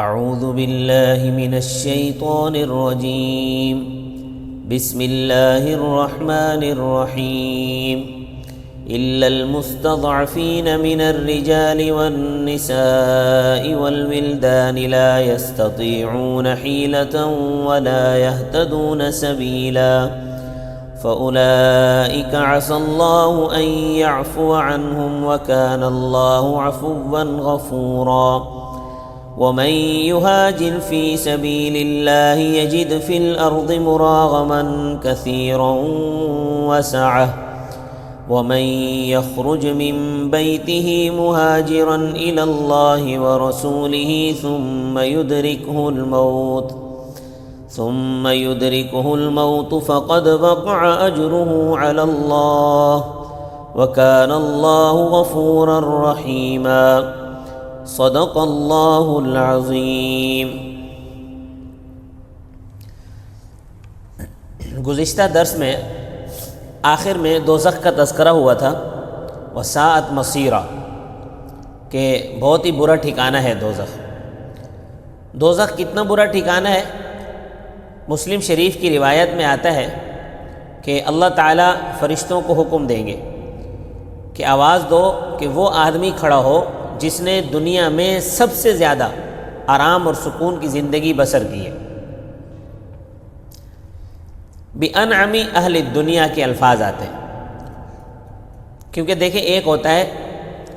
اعوذ باللہ من الشیطان الرجیم بسم اللہ الرحمن الرحیم إلا المستضعفين من الرجال والنساء والولدان لا يستطيعون حيلة ولا يهتدون سبيلا فأولئك عسى الله أن يعفو عنهم وكان الله عفوا غفورا ومن يهاجر في سبيل الله يجد في الأرض مراغما كثيرا وسعة ومن يخرج من بيته مهاجرا إلى الله ورسوله ثم يدركه الموت فقد وقع أجره على الله وكان الله غفورا رحيما صدق اللہ العظیم۔ گزشتہ درس میں آخر میں دوزخ کا تذکرہ ہوا تھا، وساءت مصیرا، کہ بہت ہی برا ٹھکانہ ہے دوزخ۔ دوزخ کتنا برا ٹھکانہ ہے؟ مسلم شریف کی روایت میں آتا ہے کہ اللہ تعالیٰ فرشتوں کو حکم دیں گے کہ آواز دو کہ وہ آدمی کھڑا ہو جس نے دنیا میں سب سے زیادہ آرام اور سکون کی زندگی بسر کی ہے۔ بِأَنْعَمِ اہل الدنیا کے الفاظ آتے ہیں، کیونکہ دیکھیں ایک ہوتا ہے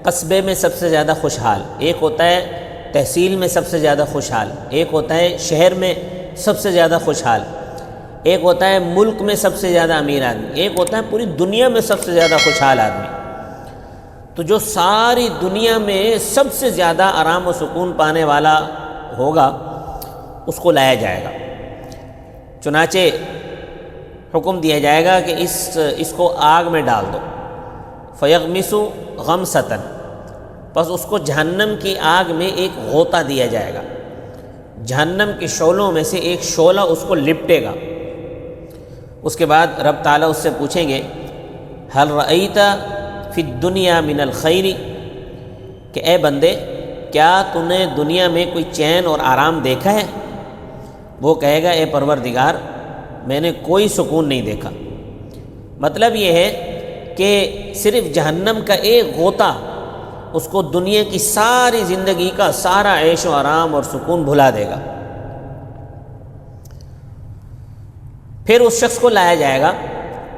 قصبے میں سب سے زیادہ خوشحال، ایک ہوتا ہے تحصیل میں سب سے زیادہ خوشحال، ایک ہوتا ہے شہر میں سب سے زیادہ خوشحال، ایک ہوتا ہے ملک میں سب سے زیادہ امیر آدمی، ایک ہوتا ہے پوری دنیا میں سب سے زیادہ خوشحال آدمی۔ تو جو ساری دنیا میں سب سے زیادہ آرام و سکون پانے والا ہوگا اس کو لایا جائے گا۔ چنانچہ حکم دیا جائے گا کہ اس کو آگ میں ڈال دو، فیغمسُ غمسۃ، پس اس کو جہنم کی آگ میں ایک غوطہ دیا جائے گا، جہنم کے شعلوں میں سے ایک شعلہ اس کو لپٹے گا۔ اس کے بعد رب تعالیٰ اس سے پوچھیں گے هل رأیت فی الدنیا من الخیر، کہ اے بندے کیا تو نے دنیا میں کوئی چین اور آرام دیکھا ہے؟ وہ کہے گا اے پروردگار میں نے کوئی سکون نہیں دیکھا۔ مطلب یہ ہے کہ صرف جہنم کا ایک غوطہ اس کو دنیا کی ساری زندگی کا سارا عیش و آرام اور سکون بھلا دے گا۔ پھر اس شخص کو لایا جائے گا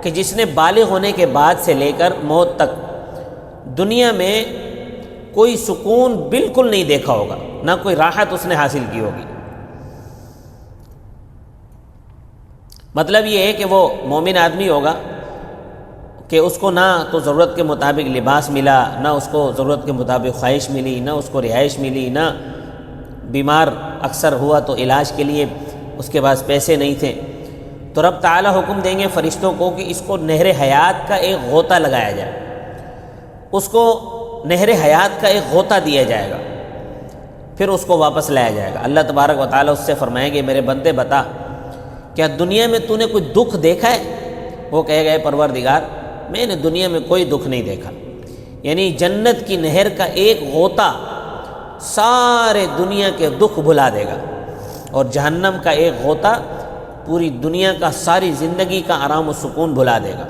کہ جس نے بالغ ہونے کے بعد سے لے کر موت تک دنیا میں کوئی سکون بالکل نہیں دیکھا ہوگا، نہ کوئی راحت اس نے حاصل کی ہوگی۔ مطلب یہ ہے کہ وہ مومن آدمی ہوگا کہ اس کو نہ تو ضرورت کے مطابق لباس ملا، نہ اس کو ضرورت کے مطابق خواہش ملی، نہ اس کو رہائش ملی، نہ بیمار اکثر ہوا تو علاج کے لیے اس کے پاس پیسے نہیں تھے۔ تو رب تعالیٰ حکم دیں گے فرشتوں کو کہ اس کو نہر حیات کا ایک غوطہ لگایا جائے، اس کو نہر حیات کا ایک غوطہ دیا جائے گا، پھر اس کو واپس لایا جائے گا۔ اللہ تبارک و تعالیٰ اس سے فرمائیں گے میرے بندے بتا کیا دنیا میں تو نے کوئی دکھ دیکھا ہے؟ وہ کہے گا اے پروردگار میں نے دنیا میں کوئی دکھ نہیں دیکھا۔ یعنی جنت کی نہر کا ایک غوطہ سارے دنیا کے دکھ بھلا دے گا، اور جہنم کا ایک غوطہ پوری دنیا کا ساری زندگی کا آرام و سکون بھلا دے گا۔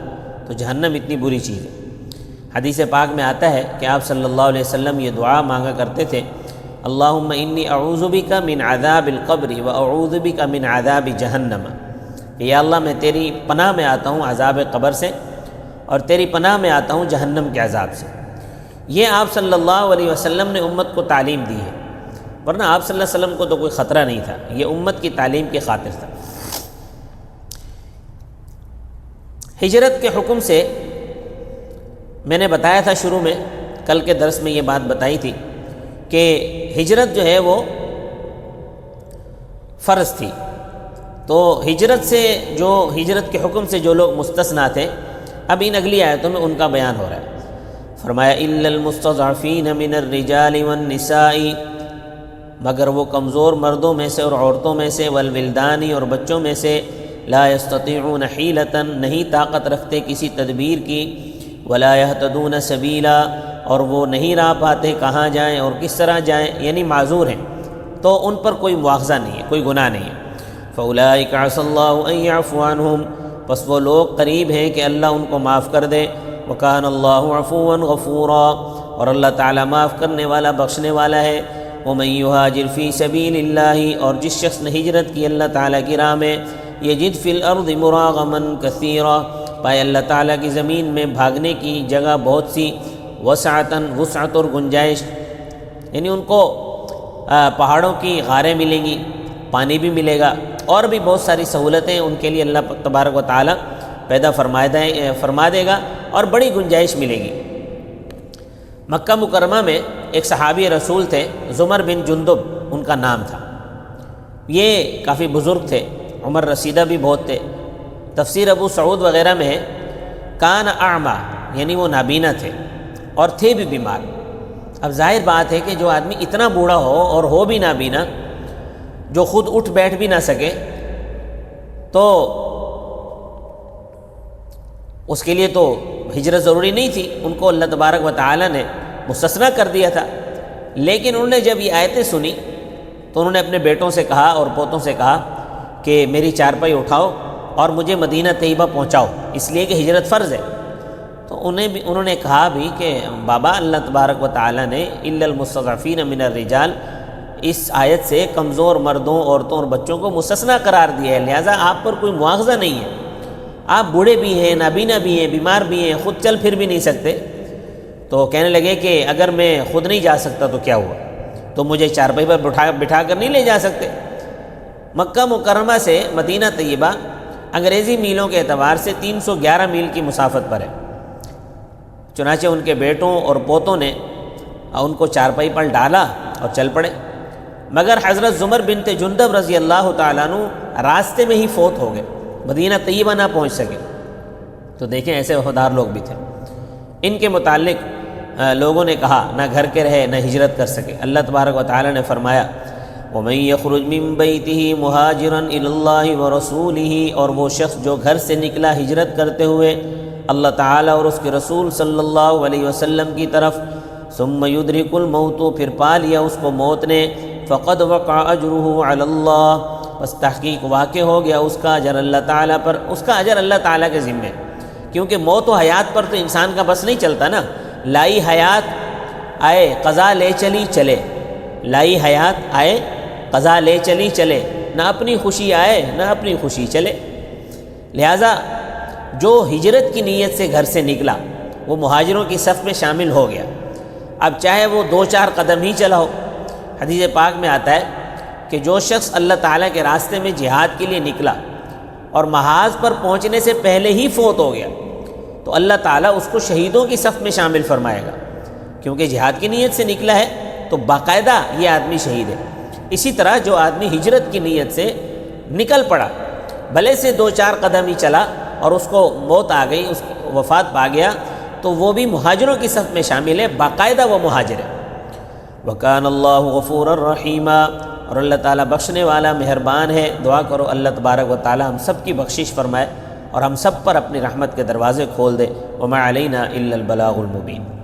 تو جہنم اتنی بری چیز ہے۔ حدیث پاک میں آتا ہے کہ آپ صلی اللہ علیہ وسلم یہ دعا مانگا کرتے تھے اللہم انی اعوذ بک من عذاب القبر و اعوذ بک من عذاب جہنم، کہ یا اللہ میں تیری پناہ میں آتا ہوں عذاب قبر سے اور تیری پناہ میں آتا ہوں جہنم کے عذاب سے۔ یہ آپ صلی اللہ علیہ وسلم نے امت کو تعلیم دی ہے، ورنہ آپ صلی اللہ علیہ وسلم کو تو کوئی خطرہ نہیں تھا، یہ امت کی تعلیم کی خاطر تھا۔ ہجرت کے حکم سے میں نے بتایا تھا شروع میں، کل کے درس میں یہ بات بتائی تھی کہ ہجرت جو ہے وہ فرض تھی، تو ہجرت کے حکم سے جو لوگ مستثنیٰ تھے اب ان اگلی آیتوں میں ان کا بیان ہو رہا ہے۔ فرمایا الا المستضعفین من الرجال والنساء، مگر وہ کمزور مردوں میں سے اور عورتوں میں سے، والولدان اور بچوں میں سے، لا یستطیعون حیلۃ نہیں طاقت رکھتے کسی تدبیر کی، ولا یہتدون سبیلا اور وہ نہیں راہ پاتے کہاں جائیں اور کس طرح جائیں، یعنی معذور ہیں، تو ان پر کوئی مواخذہ نہیں ہے، کوئی گناہ نہیں ہے۔ فَأُولَٰئِكَ عَسَى اللَّهُ أَن يَعْفُوَ عَنْهُمْ، پس وہ لوگ قریب ہیں کہ اللہ ان کو معاف کر دے۔ وَكَانَ اللَّهُ عَفُوًّا غَفُورًا، اور اللہ تعالیٰ معاف کرنے والا، بخشنے والا ہے۔ وَمَن يُهَاجِرْ فِي سَبِيلِ اللَّهِ، اور جس شخص نے ہجرت کی اللہ تعالیٰ کی راہ میں، يَجِدْ فِي الْأَرْضِ مُرَاغَمًا كَثِيرًا، پائے اللہ تعالیٰ کی زمین میں بھاگنے کی جگہ بہت سی، وسعتاً، وسعت اور گنجائش، یعنی ان کو پہاڑوں کی غاریں ملیں گی، پانی بھی ملے گا، اور بھی بہت ساری سہولتیں ان کے لیے اللہ تبارک و تعالیٰ پیدا فرما دے گا، اور بڑی گنجائش ملے گی۔ مکہ مکرمہ میں ایک صحابی رسول تھے، زمر بن جندب ان کا نام تھا۔ یہ کافی بزرگ تھے، عمر رسیدہ بھی بہت تھے۔ تفسیر ابو سعود وغیرہ میں ہے کان اعمیٰ، یعنی وہ نابینا تھے اور تھے بھی بیمار۔ اب ظاہر بات ہے کہ جو آدمی اتنا بوڑھا ہو اور ہو بھی نابینا، جو خود اٹھ بیٹھ بھی نہ سکے، تو اس کے لیے تو ہجرت ضروری نہیں تھی، ان کو اللہ تبارک و تعالیٰ نے مستثنیٰ کر دیا تھا۔ لیکن انہوں نے جب یہ آیتیں سنی تو انہوں نے اپنے بیٹوں سے کہا اور پوتوں سے کہا کہ میری چارپائی اٹھاؤ اور مجھے مدینہ طیبہ پہنچاؤ، اس لیے کہ ہجرت فرض ہے۔ تو انہوں نے کہا بھی کہ بابا، اللہ تبارک و تعالیٰ نے الا المستضعفین من الرجال، اس آیت سے کمزور مردوں، عورتوں اور بچوں کو مستثنیٰ قرار دیا ہے، لہٰذا آپ پر کوئی مواخذہ نہیں ہے۔ آپ بوڑھے بھی ہیں، نابینا بھی ہیں، بیمار بھی ہیں، خود چل پھر بھی نہیں سکتے۔ تو کہنے لگے کہ اگر میں خود نہیں جا سکتا تو کیا ہوا، تو مجھے چارپائی پر بٹھا کر نہیں لے جا سکتے۔ مکہ مکرمہ سے مدینہ طیبہ انگریزی میلوں کے اعتبار سے 311 میل کی مسافت پر ہے۔ چنانچہ ان کے بیٹوں اور پوتوں نے ان کو چارپائی پر ڈالا اور چل پڑے، مگر حضرت زمر بنت جندب رضی اللہ تعالیٰ عنہ راستے میں ہی فوت ہو گئے، مدینہ طیبہ نہ پہنچ سکے۔ تو دیکھیں ایسے وفادار لوگ بھی تھے۔ ان کے متعلق لوگوں نے کہا نہ گھر کے رہے نہ ہجرت کر سکے۔ اللہ تبارک و تعالیٰ نے فرمایا وَمَن يَخْرُجْ مِن بَيْتِهِ مُهَاجِرًا إِلَى اللَّهِ وَرَسُولِهِ، اور وہ شخص جو گھر سے نکلا ہجرت کرتے ہوئے اللہ تعالیٰ اور اس کے رسول صلی اللہ علیہ وسلم کی طرف، ثُمَّ يُدْرِكُ الْمَوْتُ، پھر پا لیا اس کو موت نے، فَقَدْ وَقَعَ أَجْرُهُ عَلَى اللَّهِ، بس تحقیق واقع ہو گیا اس کا اجر اللہ تعالیٰ پر، اس کا اجر اللہ تعالیٰ کے ذمے، کیونکہ موت و حیات پر تو انسان کا بس نہیں چلتا نا۔ لائی حیات آئے قضا لے چلی چلے، لائی حیات آئے قضا لے چلی چلے، نہ اپنی خوشی آئے نہ اپنی خوشی چلے۔ لہٰذا جو ہجرت کی نیت سے گھر سے نکلا وہ مہاجروں کی صف میں شامل ہو گیا، اب چاہے وہ 2-4 قدم ہی چلا ہو۔ حدیث پاک میں آتا ہے کہ جو شخص اللہ تعالیٰ کے راستے میں جہاد کے لیے نکلا اور محاذ پر پہنچنے سے پہلے ہی فوت ہو گیا تو اللہ تعالیٰ اس کو شہیدوں کی صف میں شامل فرمائے گا، کیونکہ جہاد کی نیت سے نکلا ہے تو باقاعدہ یہ آدمی شہید ہے۔ اسی طرح جو آدمی ہجرت کی نیت سے نکل پڑا، بھلے سے 2-4 قدم ہی چلا اور اس کو موت آ گئی، اس کی وفات پا گیا، تو وہ بھی مہاجروں کی صف میں شامل ہے، باقاعدہ وہ مہاجر ہے۔ وَكَانَ اللَّهُ غَفُورًا رَحِيمًا، اور اللہ تعالیٰ بخشنے والا مہربان ہے۔ دعا کرو اللہ تبارک و تعالیٰ ہم سب کی بخشش فرمائے اور ہم سب پر اپنی رحمت کے دروازے کھول دے۔ وَمَا عَلَيْنَا إِلَّا الْبَلَاغُ الْمُبِينُ۔